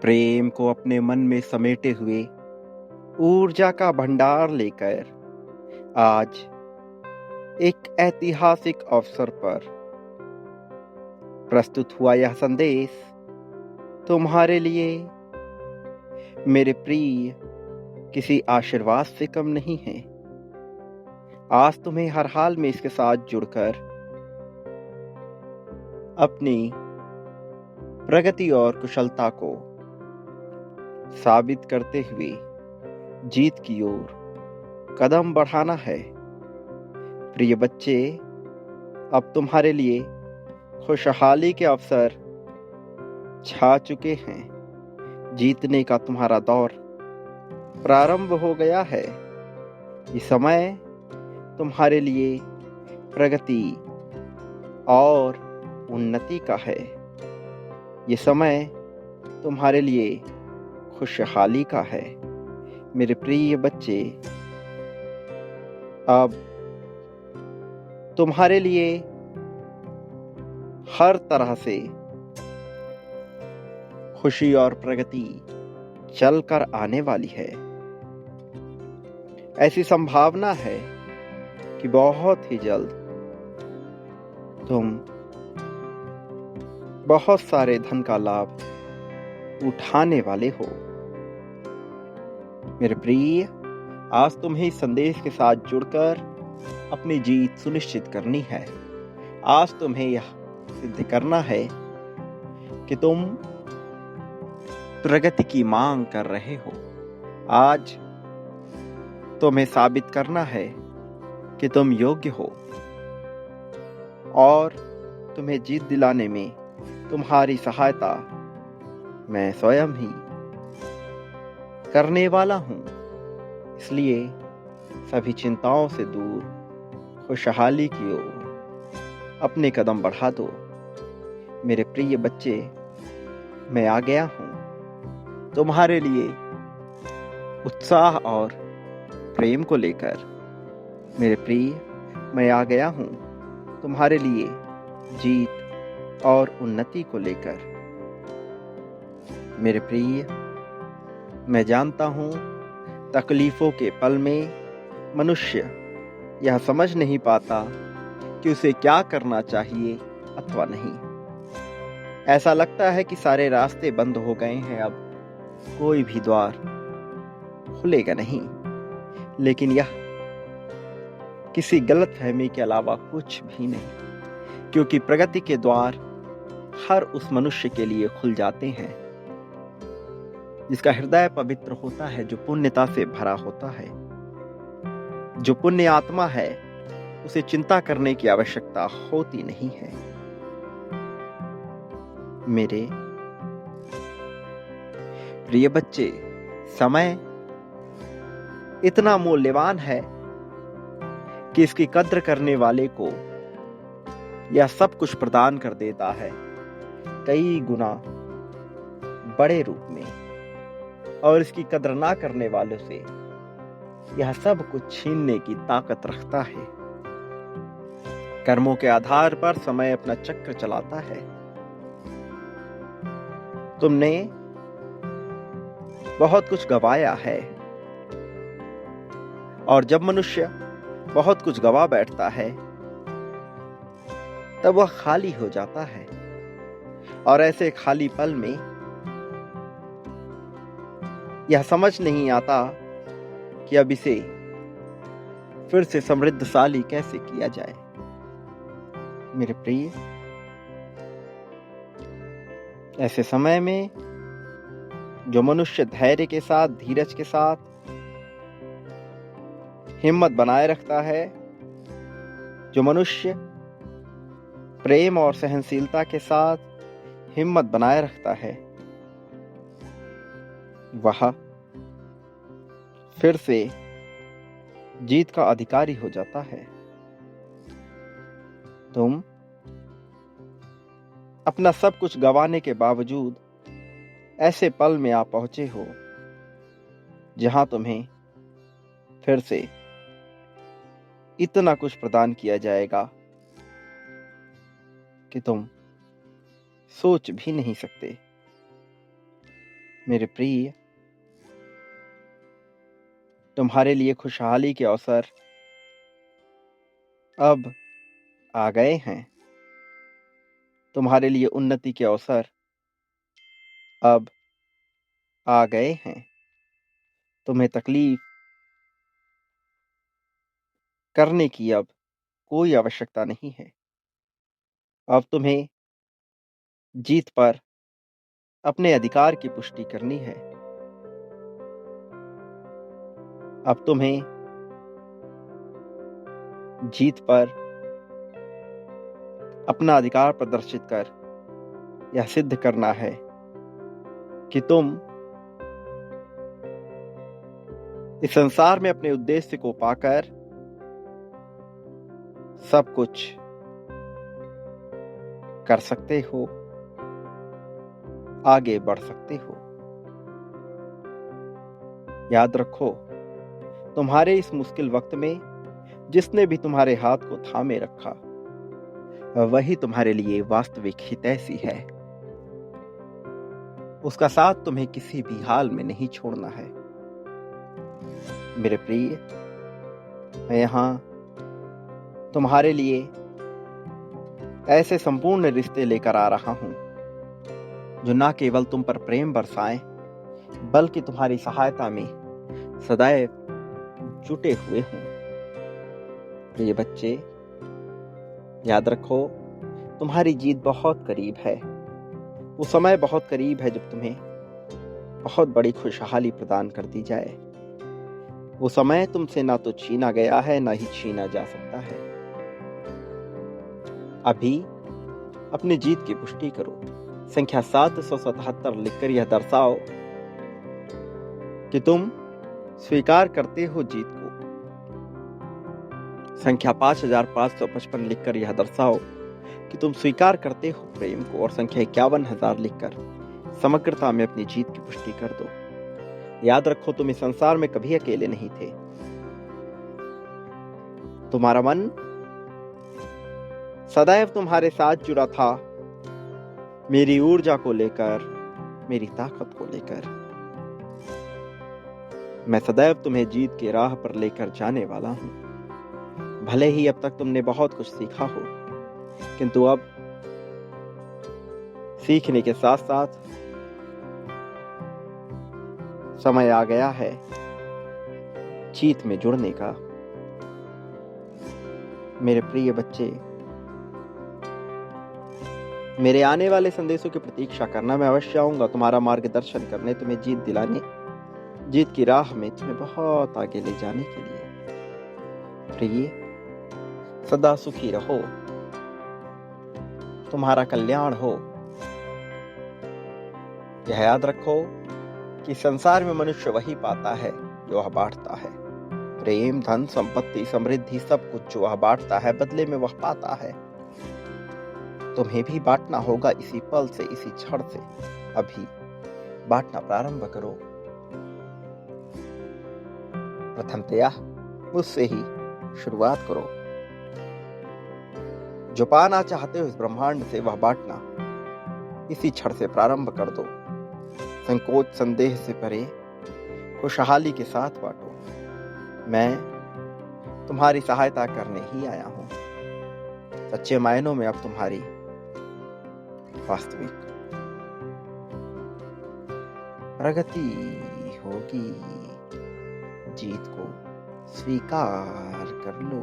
प्रेम को अपने मन में समेटे हुए ऊर्जा का भंडार लेकर आज एक ऐतिहासिक अवसर पर प्रस्तुत हुआ यह संदेश तुम्हारे लिए मेरे प्रिय किसी आशीर्वाद से कम नहीं है। आज तुम्हें हर हाल में इसके साथ जुड़कर अपनी प्रगति और कुशलता को साबित करते हुए जीत की ओर कदम बढ़ाना है। प्रिय बच्चे, अब तुम्हारे लिए खुशहाली के अवसर छा चुके हैं। जीतने का तुम्हारा दौर प्रारंभ हो गया है। ये समय तुम्हारे लिए प्रगति और उन्नति का है। ये समय तुम्हारे लिए खुशहाली का है। मेरे प्रिय बच्चे, अब तुम्हारे लिए हर तरह से खुशी और प्रगति चलकर आने वाली है। ऐसी संभावना है कि बहुत ही जल्द तुम बहुत सारे धन का लाभ उठाने वाले हो। मेरे प्रिय, आज तुम्हें इस संदेश के साथ जुड़कर अपनी जीत सुनिश्चित करनी है। आज तुम्हें यह सिद्ध करना है कि तुम प्रगति की मांग कर रहे हो। आज तुम्हें साबित करना है कि तुम योग्य हो और तुम्हें जीत दिलाने में तुम्हारी सहायता मैं स्वयं ही करने वाला हूं। इसलिए सभी चिंताओं से दूर खुशहाली की ओर अपने कदम बढ़ा दो। मेरे प्रिय बच्चे, मैं आ गया हूं तुम्हारे लिए उत्साह और प्रेम को लेकर। मेरे प्रिय, मैं आ गया हूं तुम्हारे लिए जीत और उन्नति को लेकर। मेरे प्रिय, मैं जानता हूं तकलीफों के पल में मनुष्य यह समझ नहीं पाता कि उसे क्या करना चाहिए अथवा नहीं। ऐसा लगता है कि सारे रास्ते बंद हो गए हैं, अब कोई भी द्वार खुलेगा नहीं। लेकिन यह किसी गलतफहमी के अलावा कुछ भी नहीं, क्योंकि प्रगति के द्वार हर उस मनुष्य के लिए खुल जाते हैं जिसका हृदय पवित्र होता है, जो पुण्यता से भरा होता है। जो पुण्य आत्मा है उसे चिंता करने की आवश्यकता होती नहीं है। मेरे प्रिय बच्चे, समय इतना मूल्यवान है कि इसकी कद्र करने वाले को यह सब कुछ प्रदान कर देता है, कई गुना बड़े रूप में, और इसकी कद्र ना करने वालों से यह सब कुछ छीनने की ताकत रखता है। कर्मों के आधार पर समय अपना चक्र चलाता है। तुमने बहुत कुछ गंवाया है, और जब मनुष्य बहुत कुछ गंवा बैठता है तब वह खाली हो जाता है। और ऐसे खाली पल में यह समझ नहीं आता कि अब इसे फिर से समृद्धशाली कैसे किया जाए। मेरे प्रिय, ऐसे समय में जो मनुष्य धैर्य के साथ, धीरज के साथ हिम्मत बनाए रखता है, जो मनुष्य प्रेम और सहनशीलता के साथ हिम्मत बनाए रखता है, वह फिर से जीत का अधिकारी हो जाता है। तुम अपना सब कुछ गंवाने के बावजूद ऐसे पल में आ पहुंचे हो जहां तुम्हें फिर से इतना कुछ प्रदान किया जाएगा कि तुम सोच भी नहीं सकते। मेरे प्रिय, तुम्हारे लिए खुशहाली के अवसर अब आ गए हैं। तुम्हारे लिए उन्नति के अवसर अब आ गए हैं। तुम्हें तकलीफ करने की अब कोई आवश्यकता नहीं है। अब तुम्हें जीत पर अपने अधिकार की पुष्टि करनी है। अब तुम्हें जीत पर अपना अधिकार प्रदर्शित कर यह सिद्ध करना है कि तुम इस संसार में अपने उद्देश्य को पाकर सब कुछ कर सकते हो, आगे बढ़ सकते हो। याद रखो, तुम्हारे इस मुश्किल वक्त में जिसने भी तुम्हारे हाथ को थामे रखा, वही तुम्हारे लिए वास्तविक हितैषी है। उसका साथ तुम्हें किसी भी हाल में नहीं छोड़ना है। मेरे प्रिय, मैं यहां तुम्हारे लिए ऐसे संपूर्ण रिश्ते लेकर आ रहा हूं जो ना केवल तुम पर प्रेम बरसाएं, बल्कि तुम्हारी सहायता में सदैव जुटे हुए हों। प्रिय बच्चे, याद रखो, तुम्हारी जीत बहुत करीब है। वो समय बहुत करीब है जब तुम्हें बहुत बड़ी खुशहाली प्रदान कर दी जाए। वो समय तुमसे ना तो छीना गया है, ना ही छीना जा सकता है। अभी अपनी जीत की पुष्टि करो। संख्या 777 लिखकर यह दर्शाओ कि तुम स्वीकार करते हो जीत को। संख्या 5555 लिखकर यह दर्शाओ कि तुम स्वीकार करते हो प्रेम को। और संख्या 51,000 लिखकर समग्रता में अपनी जीत की पुष्टि कर दो। याद रखो, तुम इस संसार में कभी अकेले नहीं थे। तुम्हारा मन सदैव तुम्हारे साथ जुड़ा था, मेरी ऊर्जा को लेकर, मेरी ताकत को लेकर। मैं सदैव तुम्हें जीत के राह पर लेकर जाने वाला हूं। भले ही अब तक तुमने बहुत कुछ सीखा हो, किंतु अब सीखने के साथ साथ समय आ गया है जीत में जुड़ने का। मेरे प्रिय बच्चे, मेरे आने वाले संदेशों की प्रतीक्षा करना। मैं अवश्य आऊंगा तुम्हारा मार्गदर्शन करने, तुम्हें जीत दिलाने, जीत की राह में तुम्हें बहुत आगे ले जाने के लिए। प्रिय, सदा सुखी रहो, तुम्हारा कल्याण हो। यह याद रखो कि संसार में मनुष्य वही पाता है जो वह बांटता है। प्रेम, धन, संपत्ति, समृद्धि, सब कुछ जो वह बांटता है, बदले में वह पाता है। तुम्हें भी बांटना होगा इसी पल से, इसी क्षण से। अभी बांटना प्रारंभ करो। प्रथमतया मुझसे ही शुरुआत करो। जो पाना चाहते हो इस ब्रह्मांड से, वह बांटना इसी क्षण से प्रारंभ कर दो। संकोच, संदेह से परे खुशहाली के साथ बांटो। मैं तुम्हारी सहायता करने ही आया हूं। सच्चे मायनों में अब तुम्हारी वास्तविक प्रगति होगी। जीत को स्वीकार कर लो।